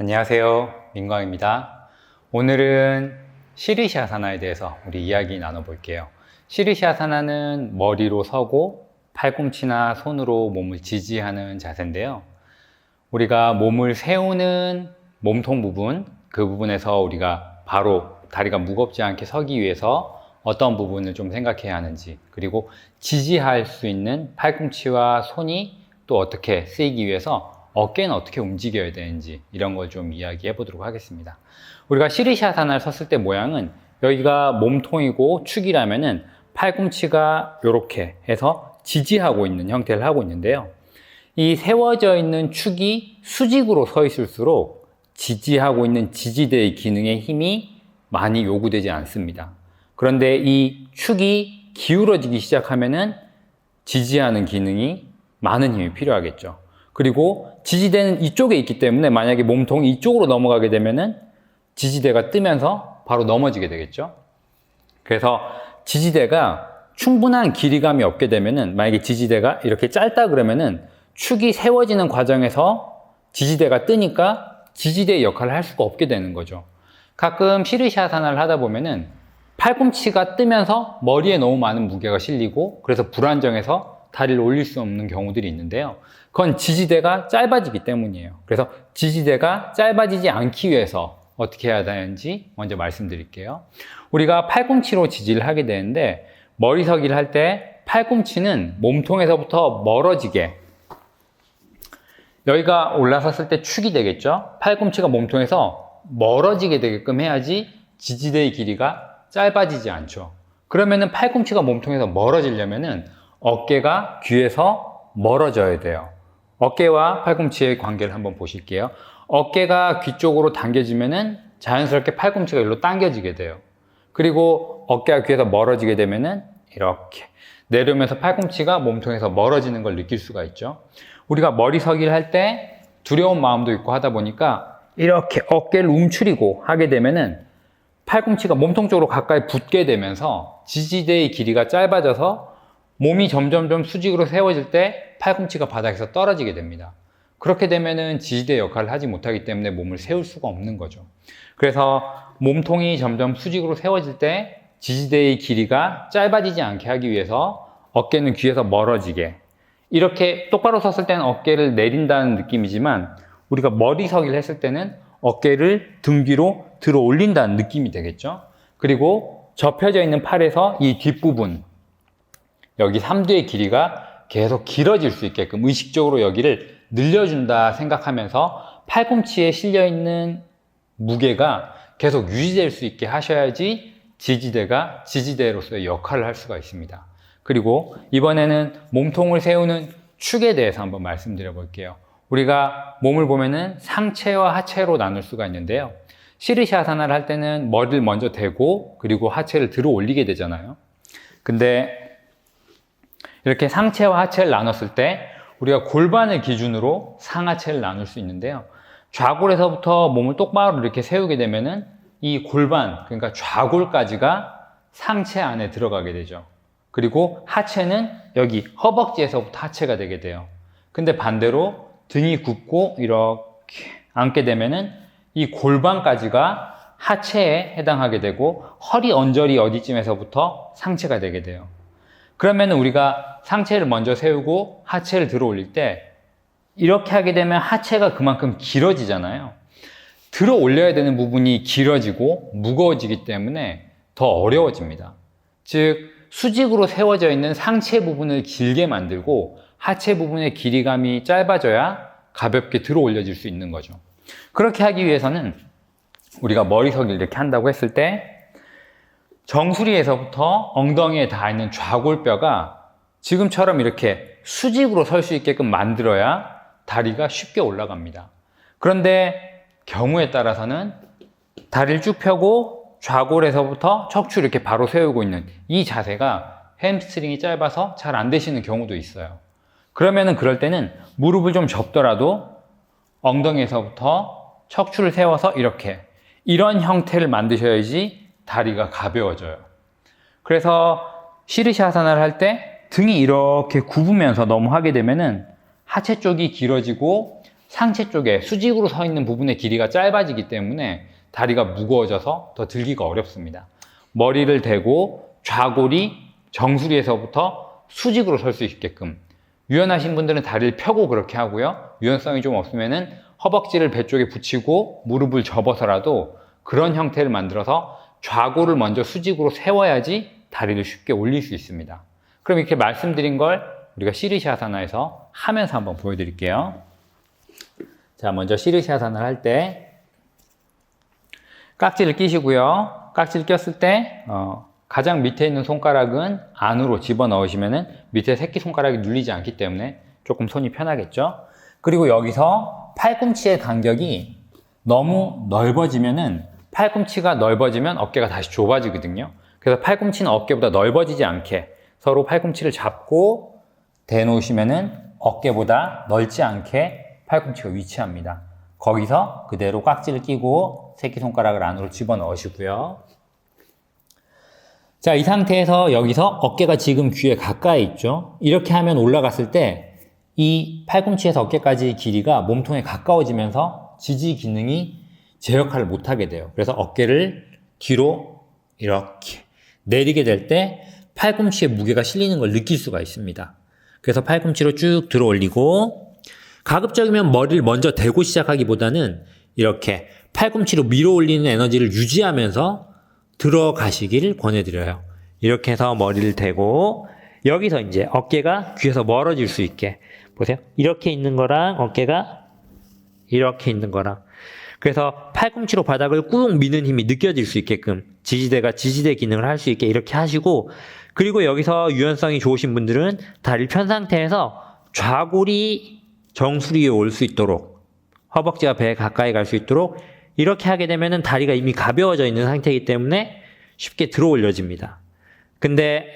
안녕하세요. 민광입니다. 오늘은 시리시아사나에 대해서 우리 이야기 나눠볼게요. 시리시아사나는 머리로 서고 팔꿈치나 손으로 몸을 지지하는 자세인데요. 우리가 몸을 세우는 몸통 부분, 그 부분에서 우리가 바로 다리가 무겁지 않게 서기 위해서 어떤 부분을 좀 생각해야 하는지, 그리고 지지할 수 있는 팔꿈치와 손이 또 어떻게 쓰이기 위해서 어깨는 어떻게 움직여야 되는지, 이런 걸 좀 이야기해 보도록 하겠습니다. 우리가 시리시아사나를 섰을 때 모양은 여기가 몸통이고 축이라면은 팔꿈치가 이렇게 해서 지지하고 있는 형태를 하고 있는데요. 이 세워져 있는 축이 수직으로 서 있을수록 지지하고 있는 지지대의 기능에 힘이 많이 요구되지 않습니다. 그런데 이 축이 기울어지기 시작하면은 지지하는 기능이 많은 힘이 필요하겠죠. 그리고 지지대는 이쪽에 있기 때문에 만약에 몸통이 이쪽으로 넘어가게 되면은 지지대가 뜨면서 바로 넘어지게 되겠죠. 그래서 지지대가 충분한 길이감이 없게 되면은, 만약에 지지대가 이렇게 짧다 그러면은 축이 세워지는 과정에서 지지대가 뜨니까 지지대의 역할을 할 수가 없게 되는 거죠. 가끔 시리시아사나를 하다 보면은 팔꿈치가 뜨면서 머리에 너무 많은 무게가 실리고 그래서 불안정해서 다리를 올릴 수 없는 경우들이 있는데요. 그건 지지대가 짧아지기 때문이에요. 그래서 지지대가 짧아지지 않기 위해서 어떻게 해야 되는지 먼저 말씀드릴게요. 우리가 팔꿈치로 지지를 하게 되는데, 머리서기를 할 때 팔꿈치는 몸통에서부터 멀어지게, 여기가 올라섰을 때 축이 되겠죠. 팔꿈치가 몸통에서 멀어지게 되게끔 해야지 지지대의 길이가 짧아지지 않죠. 그러면은 팔꿈치가 몸통에서 멀어지려면은 어깨가 귀에서 멀어져야 돼요. 어깨와 팔꿈치의 관계를 한번 보실게요. 어깨가 귀 쪽으로 당겨지면은 자연스럽게 팔꿈치가 일로 당겨지게 돼요. 그리고 어깨가 귀에서 멀어지게 되면은 이렇게 내려오면서 팔꿈치가 몸통에서 멀어지는 걸 느낄 수가 있죠. 우리가 머리서기를 할 때 두려운 마음도 있고 하다 보니까 이렇게 어깨를 움츠리고 하게 되면은 팔꿈치가 몸통 쪽으로 가까이 붙게 되면서 지지대의 길이가 짧아져서 몸이 점점점 수직으로 세워질 때 팔꿈치가 바닥에서 떨어지게 됩니다. 그렇게 되면은 지지대 역할을 하지 못하기 때문에 몸을 세울 수가 없는 거죠. 그래서 몸통이 점점 수직으로 세워질 때 지지대의 길이가 짧아지지 않게 하기 위해서 어깨는 귀에서 멀어지게, 이렇게 똑바로 섰을 때는 어깨를 내린다는 느낌이지만 우리가 머리서기를 했을 때는 어깨를 등 뒤로 들어 올린다는 느낌이 되겠죠. 그리고 접혀져 있는 팔에서 이 뒷부분, 여기 삼두의 길이가 계속 길어질 수 있게끔 의식적으로 여기를 늘려준다 생각하면서 팔꿈치에 실려있는 무게가 계속 유지될 수 있게 하셔야지 지지대가 지지대로서의 역할을 할 수가 있습니다. 그리고 이번에는 몸통을 세우는 축에 대해서 한번 말씀드려 볼게요. 우리가 몸을 보면은 상체와 하체로 나눌 수가 있는데요. 시리시아사나를 할 때는 머리를 먼저 대고 그리고 하체를 들어 올리게 되잖아요. 근데 이렇게 상체와 하체를 나눴을 때 우리가 골반을 기준으로 상하체를 나눌 수 있는데요. 좌골에서부터 몸을 똑바로 이렇게 세우게 되면은 이 골반, 그러니까 좌골까지가 상체 안에 들어가게 되죠. 그리고 하체는 여기 허벅지에서부터 하체가 되게 돼요. 근데 반대로 등이 굽고 이렇게 앉게 되면은 이 골반까지가 하체에 해당하게 되고 허리 언저리 어디쯤에서부터 상체가 되게 돼요. 그러면 우리가 상체를 먼저 세우고 하체를 들어 올릴 때 이렇게 하게 되면 하체가 그만큼 길어지잖아요. 들어 올려야 되는 부분이 길어지고 무거워지기 때문에 더 어려워집니다. 즉, 수직으로 세워져 있는 상체 부분을 길게 만들고 하체 부분의 길이감이 짧아져야 가볍게 들어 올려질 수 있는 거죠. 그렇게 하기 위해서는 우리가 머리서기를 이렇게 한다고 했을 때 정수리에서부터 엉덩이에 닿아 있는 좌골뼈가 지금처럼 이렇게 수직으로 설 수 있게끔 만들어야 다리가 쉽게 올라갑니다. 그런데 경우에 따라서는 다리를 쭉 펴고 좌골에서부터 척추 이렇게 바로 세우고 있는 이 자세가 햄스트링이 짧아서 잘 안 되시는 경우도 있어요. 그러면은 그럴 때는 무릎을 좀 접더라도 엉덩이에서부터 척추를 세워서 이런 형태를 만드셔야지 다리가 가벼워져요. 그래서 시리시아사나를 할 때 등이 이렇게 굽으면서 너무 하게 되면은 하체 쪽이 길어지고 상체 쪽에 수직으로 서 있는 부분의 길이가 짧아지기 때문에 다리가 무거워져서 더 들기가 어렵습니다. 머리를 대고 좌골이 정수리에서부터 수직으로 설 수 있게끔, 유연하신 분들은 다리를 펴고 그렇게 하고요. 유연성이 좀 없으면은 허벅지를 배 쪽에 붙이고 무릎을 접어서라도 그런 형태를 만들어서 좌골을 먼저 수직으로 세워야지 다리를 쉽게 올릴 수 있습니다. 그럼 이렇게 말씀드린 걸 우리가 시르시아사나에서 하면서 한번 보여드릴게요. 자, 먼저 시르시아사나를 할 때 깍지를 끼시고요. 깍지를 꼈을 때 가장 밑에 있는 손가락은 안으로 집어넣으시면은 밑에 새끼손가락이 눌리지 않기 때문에 조금 손이 편하겠죠. 그리고 여기서 팔꿈치의 간격이 너무 넓어지면은, 팔꿈치가 넓어지면 어깨가 다시 좁아지거든요. 그래서 팔꿈치는 어깨보다 넓어지지 않게 서로 팔꿈치를 잡고 대놓으시면은 어깨보다 넓지 않게 팔꿈치가 위치합니다. 거기서 그대로 깍지를 끼고 새끼손가락을 안으로 집어넣으시고요. 자, 이 상태에서 여기서 어깨가 지금 귀에 가까이 있죠. 이렇게 하면 올라갔을 때 이 팔꿈치에서 어깨까지의 길이가 몸통에 가까워지면서 지지 기능이 제 역할을 못하게 돼요. 그래서 어깨를 뒤로 이렇게 내리게 될 때 팔꿈치에 무게가 실리는 걸 느낄 수가 있습니다. 그래서 팔꿈치로 쭉 들어 올리고, 가급적이면 머리를 먼저 대고 시작하기보다는 이렇게 팔꿈치로 밀어 올리는 에너지를 유지하면서 들어가시길 권해드려요. 이렇게 해서 머리를 대고, 여기서 이제 어깨가 귀에서 멀어질 수 있게. 보세요. 이렇게 있는 거랑 어깨가 이렇게 있는 거랑. 그래서 팔꿈치로 바닥을 꾹 미는 힘이 느껴질 수 있게끔 지지대가 지지대 기능을 할 수 있게 이렇게 하시고, 그리고 여기서 유연성이 좋으신 분들은 다리를 편 상태에서 좌골이 정수리 위에 올 수 있도록, 허벅지와 배에 가까이 갈 수 있도록 이렇게 하게 되면은 다리가 이미 가벼워져 있는 상태이기 때문에 쉽게 들어 올려집니다. 근데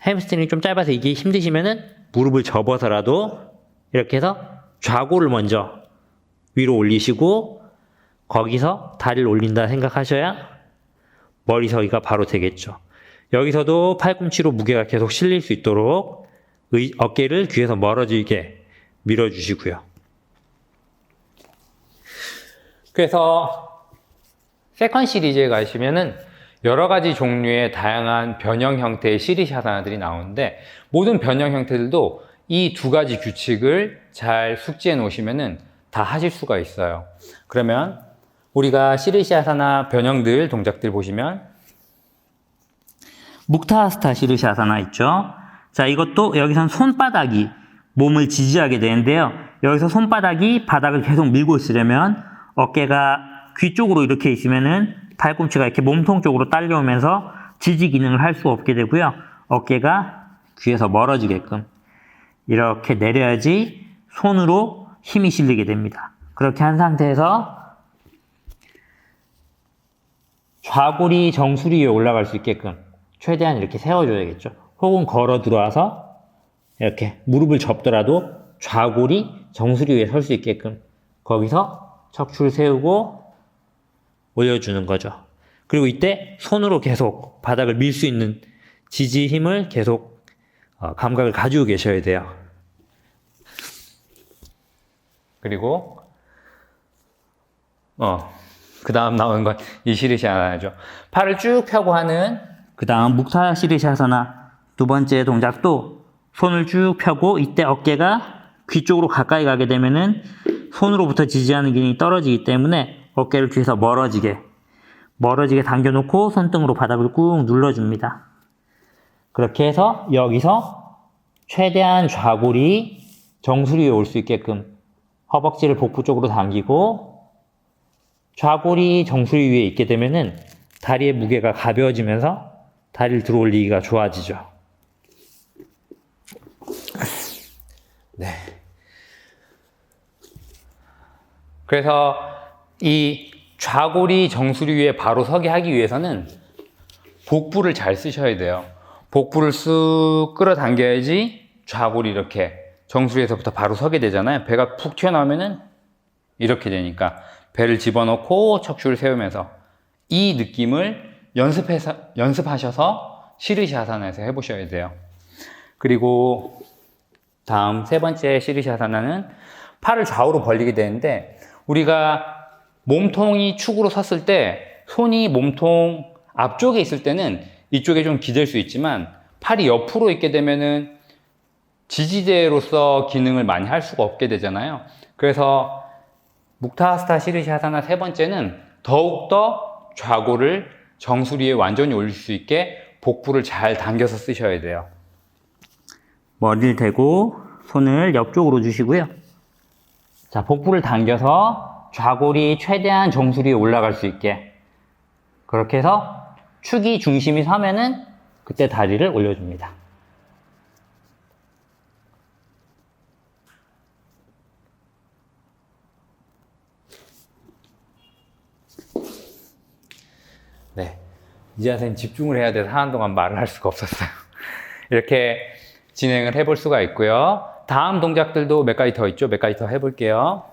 햄스트링이 좀 짧아서 이게 힘드시면은 무릎을 접어서라도 이렇게 해서 좌골을 먼저 위로 올리시고, 거기서 다리를 올린다 생각하셔야 머리 서기가 바로 되겠죠. 여기서도 팔꿈치로 무게가 계속 실릴 수 있도록 어깨를 귀에서 멀어지게 밀어주시고요. 그래서 세컨 시리즈에 가시면은 여러 가지 종류의 다양한 변형 형태의 시리샤사나들이 나오는데, 모든 변형 형태들도 이 두 가지 규칙을 잘 숙지해 놓으시면은 다 하실 수가 있어요. 그러면 우리가 시르시아사나 변형들 동작들 보시면 묵타하스타 시르시아사나 있죠. 자, 이것도 여기선 손바닥이 몸을 지지하게 되는데요. 여기서 손바닥이 바닥을 계속 밀고 있으려면 어깨가 귀 쪽으로 이렇게 있으면은 팔꿈치가 이렇게 몸통 쪽으로 딸려오면서 지지 기능을 할 수 없게 되고요. 어깨가 귀에서 멀어지게끔 이렇게 내려야지 손으로 힘이 실리게 됩니다. 그렇게 한 상태에서 좌골이 정수리 위에 올라갈 수 있게끔 최대한 이렇게 세워줘야겠죠. 혹은 걸어 들어와서 이렇게 무릎을 접더라도 좌골이 정수리 위에 설 수 있게끔 거기서 척추를 세우고 올려주는 거죠. 그리고 이때 손으로 계속 바닥을 밀 수 있는 지지 힘을 계속 감각을 가지고 계셔야 돼요. 그리고 그 다음 나오는 건 이 시르시아사나죠. 팔을 쭉 펴고 하는 그 다음 묵타 시르시아사나 두 번째 동작도 손을 쭉 펴고, 이때 어깨가 귀 쪽으로 가까이 가게 되면은 손으로부터 지지하는 기능이 떨어지기 때문에 어깨를 귀에서 멀어지게 당겨놓고 손등으로 바닥을 꾹 눌러줍니다. 그렇게 해서 여기서 최대한 좌골이 정수리 위에 올 수 있게끔 허벅지를 복부 쪽으로 당기고, 좌골이 정수리 위에 있게 되면은 다리의 무게가 가벼워지면서 다리를 들어 올리기가 좋아지죠. 네. 그래서 이 좌골이 정수리 위에 바로 서게 하기 위해서는 복부를 잘 쓰셔야 돼요. 복부를 쑥 끌어당겨야지 좌골이 이렇게 정수리에서부터 바로 서게 되잖아요. 배가 푹 튀어나오면은 이렇게 되니까 배를 집어넣고 척추를 세우면서 이 느낌을 연습하셔서 시르시아사나에서 해보셔야 돼요. 그리고 다음 세 번째 시르시아사나는 팔을 좌우로 벌리게 되는데 우리가 몸통이 축으로 섰을 때 손이 몸통 앞쪽에 있을 때는 이쪽에 좀 기댈 수 있지만 팔이 옆으로 있게 되면은 지지대로서 기능을 많이 할 수가 없게 되잖아요. 그래서 묵타하스타 시르시아사나 세 번째는 더욱더 좌골을 정수리에 완전히 올릴 수 있게 복부를 잘 당겨서 쓰셔야 돼요. 머리를 대고 손을 옆쪽으로 주시고요. 자, 복부를 당겨서 좌골이 최대한 정수리에 올라갈 수 있게 그렇게 해서 축이 중심이 서면은 그때 다리를 올려줍니다. 네, 이제 선생님 집중을 해야 돼서 하는 동안 말을 할 수가 없었어요. 이렇게 진행을 해볼 수가 있고요. 다음 동작들도 몇 가지 더 있죠. 몇 가지 더 해볼게요.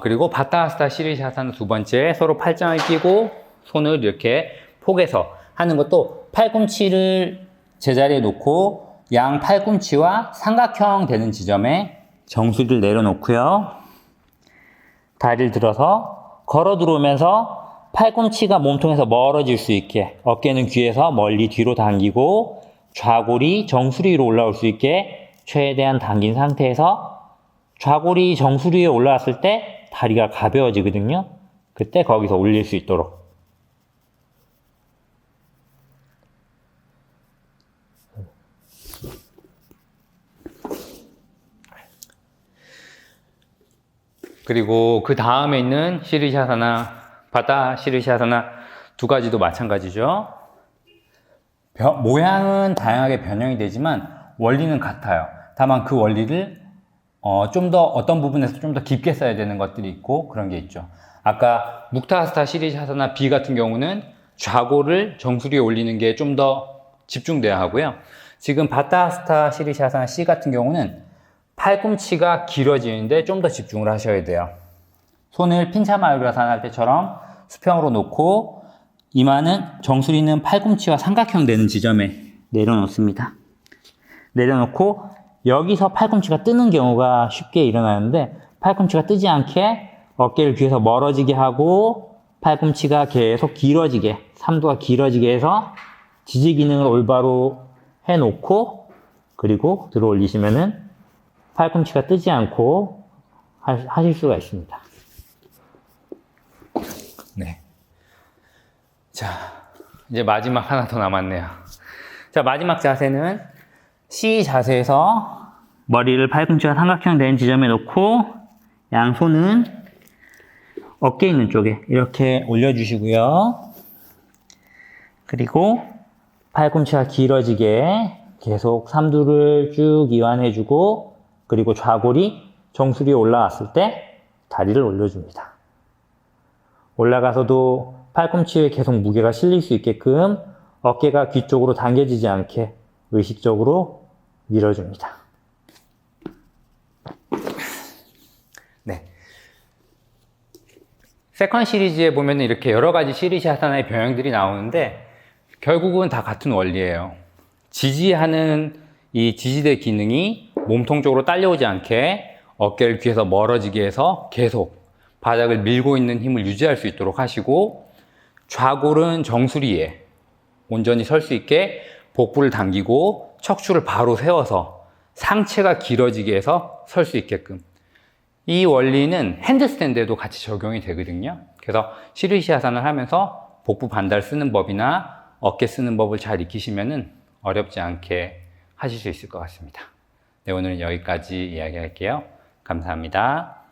그리고 바타하스타 시리샤사나 두 번째, 서로 팔짱을 끼고 손을 이렇게 포개서 하는 것도 팔꿈치를 제자리에 놓고 양 팔꿈치와 삼각형 되는 지점에 정수리를 내려놓고요. 다리를 들어서 걸어 들어오면서 팔꿈치가 몸통에서 멀어질 수 있게 어깨는 귀에서 멀리 뒤로 당기고 좌골이 정수리 위로 올라올 수 있게 최대한 당긴 상태에서 좌골이 정수리 위에 올라왔을 때 다리가 가벼워지거든요. 그때 거기서 올릴 수 있도록. 그리고 그 다음에 있는 시르샤사나 바타 시르샤사나 두 가지도 마찬가지죠. 모양은 다양하게 변형이 되지만 원리는 같아요. 다만 그 원리를 좀 더 어떤 부분에서 좀 더 깊게 써야 되는 것들이 있고 그런 게 있죠. 아까 묵타하스타 시리샤사나 B 같은 경우는 좌골을 정수리에 올리는 게 좀 더 집중돼야 하고요. 지금 바타하스타 시리샤사나 C 같은 경우는 팔꿈치가 길어지는데 좀 더 집중을 하셔야 돼요. 손을 핀차마유라산 할 때처럼 수평으로 놓고 이마는 정수리는 팔꿈치와 삼각형 되는 지점에 내려놓습니다. 내려놓고 여기서 팔꿈치가 뜨는 경우가 쉽게 일어나는데 팔꿈치가 뜨지 않게 어깨를 귀에서 멀어지게 하고 팔꿈치가 계속 길어지게, 삼두가 길어지게 해서 지지 기능을 올바로 해놓고 그리고 들어 올리시면은 팔꿈치가 뜨지 않고 하실 수가 있습니다. 네. 자, 이제 마지막 하나 더 남았네요. 자, 마지막 자세는 C 자세에서 머리를 팔꿈치와 삼각형 된 지점에 놓고 양손은 어깨 있는 쪽에 이렇게 올려주시고요. 그리고 팔꿈치가 길어지게 계속 삼두를 쭉 이완해주고 그리고 좌골이 정수리에 올라왔을 때 다리를 올려줍니다. 올라가서도 팔꿈치에 계속 무게가 실릴 수 있게끔 어깨가 귀 쪽으로 당겨지지 않게 의식적으로 밀어줍니다. 네. 세컨 시리즈에 보면 이렇게 여러 가지 시리샤사나의 변형들이 나오는데 결국은 다 같은 원리예요. 지지하는 이 지지대 기능이 몸통 쪽으로 딸려오지 않게 어깨를 귀에서 멀어지게 해서 계속 바닥을 밀고 있는 힘을 유지할 수 있도록 하시고 좌골은 정수리에 온전히 설 수 있게 복부를 당기고 척추를 바로 세워서 상체가 길어지게 해서 설 수 있게끔 이 원리는 핸드스탠드에도 같이 적용이 되거든요. 그래서 시르시아산을 하면서 복부 반달 쓰는 법이나 어깨 쓰는 법을 잘 익히시면은 어렵지 않게 하실 수 있을 것 같습니다. 네, 오늘은 여기까지 이야기할게요. 감사합니다.